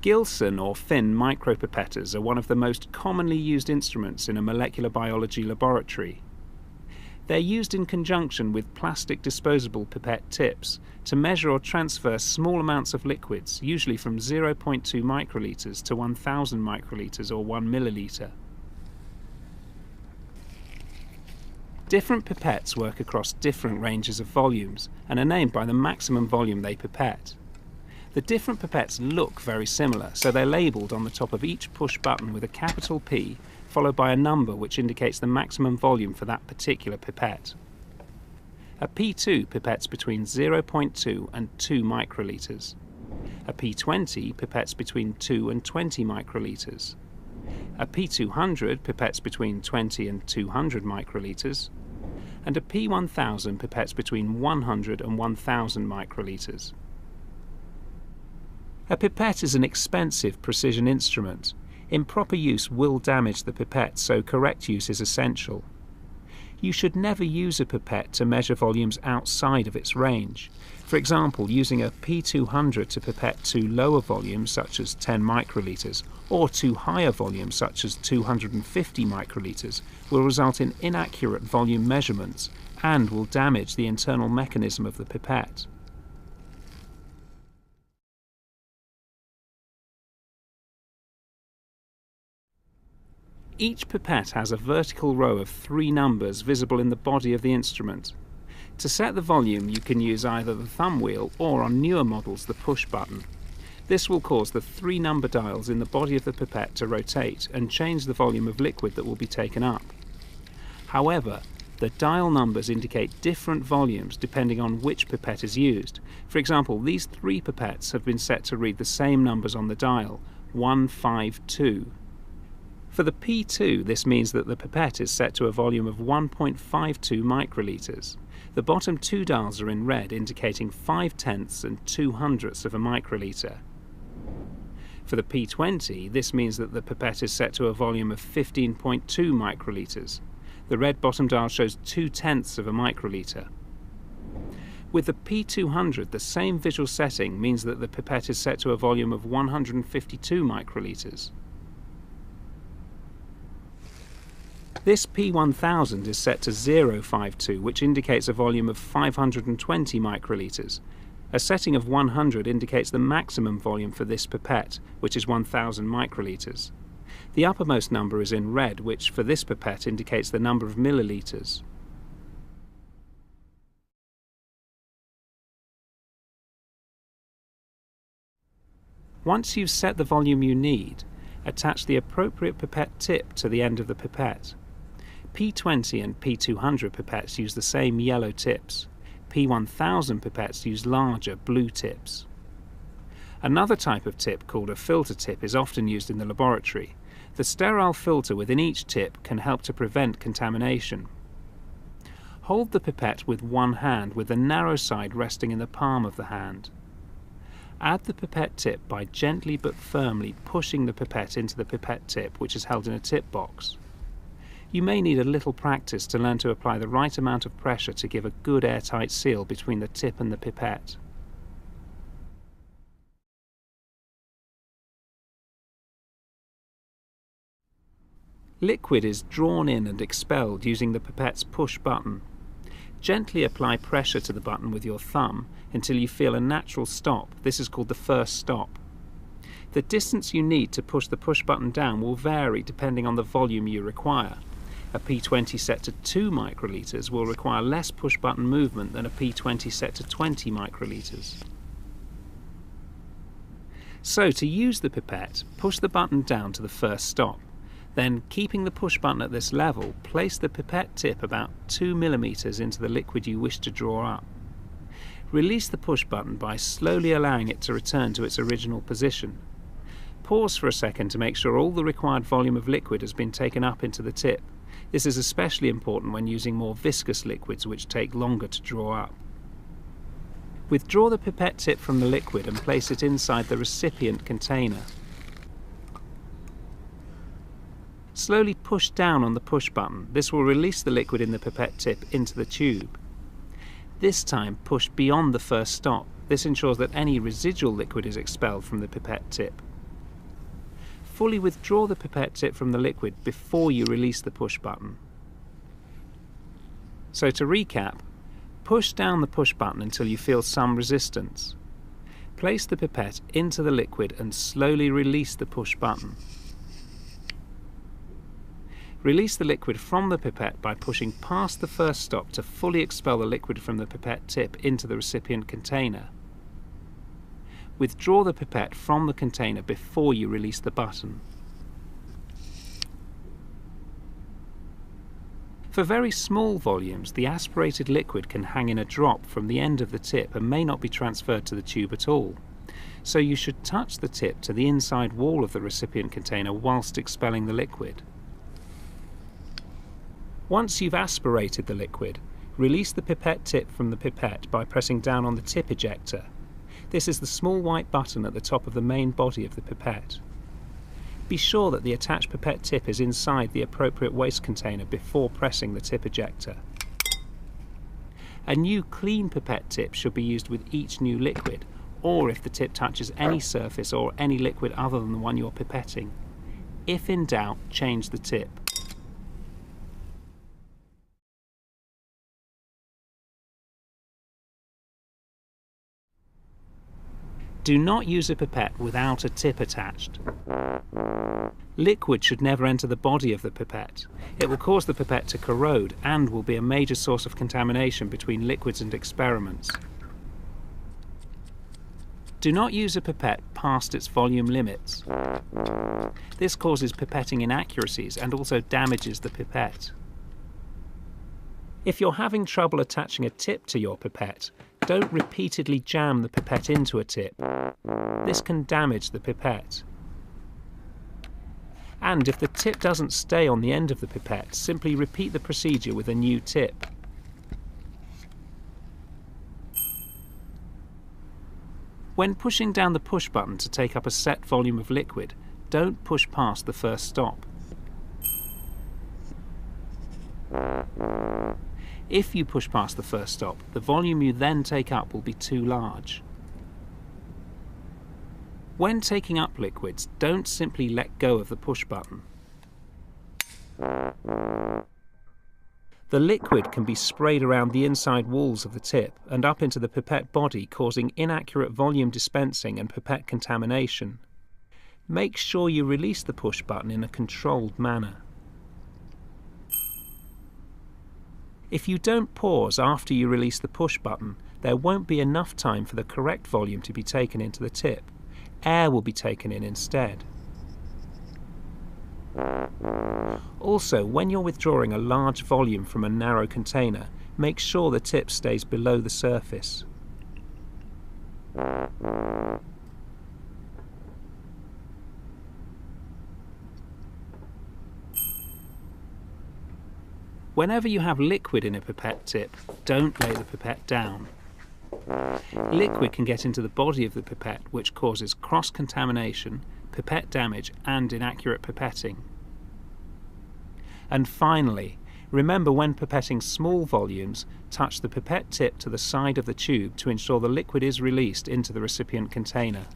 Gilson or fin micropipetters are one of the most commonly used instruments in a molecular biology laboratory. They're used in conjunction with plastic disposable pipette tips to measure or transfer small amounts of liquids, usually from 0.2 microliters to 1,000 microliters or 1 milliliter. Different pipettes work across different ranges of volumes and are named by the maximum volume they pipette. The different pipettes look very similar, so they're labelled on the top of each push button with a capital P followed by a number which indicates the maximum volume for that particular pipette. A P2 pipettes between 0.2 and 2 microliters. A P20 pipettes between 2 and 20 microliters. A P200 pipettes between 20 and 200 microliters. And a P1000 pipettes between 100 and 1000 microliters. A pipette is an expensive precision instrument. Improper use will damage the pipette, so correct use is essential. You should never use a pipette to measure volumes outside of its range. For example, using a P200 to pipette to lower volumes such as 10 microliters or to higher volumes such as 250 microliters will result in inaccurate volume measurements and will damage the internal mechanism of the pipette. Each pipette has a vertical row of 3 numbers visible in the body of the instrument. To set the volume, you can use either the thumb wheel or, on newer models, the push button. This will cause the 3 number dials in the body of the pipette to rotate and change the volume of liquid that will be taken up. However, the dial numbers indicate different volumes depending on which pipette is used. For example, these 3 pipettes have been set to read the same numbers on the dial, 152. For the P2, this means that the pipette is set to a volume of 1.52 microliters. The bottom 2 dials are in red, indicating 5/10 and 2/100 of a microliter. For the P20, this means that the pipette is set to a volume of 15.2 microliters. The red bottom dial shows 2/10 of a microliter. With the P200, the same visual setting means that the pipette is set to a volume of 152 microliters. This P1000 is set to 052, which indicates a volume of 520 microliters. A setting of 100 indicates the maximum volume for this pipette, which is 1000 microliters. The uppermost number is in red, which for this pipette indicates the number of milliliters. Once you've set the volume you need, attach the appropriate pipette tip to the end of the pipette. P20 and P200 pipettes use the same yellow tips. P1000 pipettes use larger blue tips. Another type of tip called a filter tip is often used in the laboratory. The sterile filter within each tip can help to prevent contamination. Hold the pipette with one hand, with the narrow side resting in the palm of the hand. Add the pipette tip by gently but firmly pushing the pipette into the pipette tip, which is held in a tip box. You may need a little practice to learn to apply the right amount of pressure to give a good airtight seal between the tip and the pipette. Liquid is drawn in and expelled using the pipette's push button. Gently apply pressure to the button with your thumb until you feel a natural stop. This is called the first stop. The distance you need to push the push button down will vary depending on the volume you require. A P20 set to 2 microliters will require less push button movement than a P20 set to 20 microliters. So to use the pipette, push the button down to the first stop. Then, keeping the push button at this level, place the pipette tip about 2 millimeters into the liquid you wish to draw up. Release the push button by slowly allowing it to return to its original position. Pause for a second to make sure all the required volume of liquid has been taken up into the tip. This is especially important when using more viscous liquids which take longer to draw up. Withdraw the pipette tip from the liquid and place it inside the recipient container. Slowly push down on the push button. This will release the liquid in the pipette tip into the tube. This time push beyond the first stop. This ensures that any residual liquid is expelled from the pipette tip. fully withdraw the pipette tip from the liquid before you release the push button. So to recap, push down the push button until you feel some resistance. Place the pipette into the liquid and slowly release the push button. Release the liquid from the pipette by pushing past the first stop to fully expel the liquid from the pipette tip into the recipient container. Withdraw the pipette from the container before you release the button. For very small volumes, the aspirated liquid can hang in a drop from the end of the tip and may not be transferred to the tube at all. So you should touch the tip to the inside wall of the recipient container whilst expelling the liquid. Once you've aspirated the liquid, release the pipette tip from the pipette by pressing down on the tip ejector. This is the small white button at the top of the main body of the pipette. Be sure that the attached pipette tip is inside the appropriate waste container before pressing the tip ejector. A new clean pipette tip should be used with each new liquid, or if the tip touches any surface or any liquid other than the one you're pipetting. If in doubt, change the tip. Do not use a pipette without a tip attached. Liquid should never enter the body of the pipette. It will cause the pipette to corrode and will be a major source of contamination between liquids and experiments. Do not use a pipette past its volume limits. This causes pipetting inaccuracies and also damages the pipette. If you're having trouble attaching a tip to your pipette, don't repeatedly jam the pipette into a tip. This can damage the pipette. And if the tip doesn't stay on the end of the pipette, simply repeat the procedure with a new tip. When pushing down the push button to take up a set volume of liquid, don't push past the first stop. If you push past the first stop, the volume you then take up will be too large. When taking up liquids, don't simply let go of the push button. The liquid can be sprayed around the inside walls of the tip and up into the pipette body, causing inaccurate volume dispensing and pipette contamination. Make sure you release the push button in a controlled manner. If you don't pause after you release the push button, there won't be enough time for the correct volume to be taken into the tip. Air will be taken in instead. Also, when you're withdrawing a large volume from a narrow container, make sure the tip stays below the surface. Whenever you have liquid in a pipette tip, don't lay the pipette down. Liquid can get into the body of the pipette, which causes cross-contamination, pipette damage and inaccurate pipetting. And finally, remember when pipetting small volumes, touch the pipette tip to the side of the tube to ensure the liquid is released into the recipient container.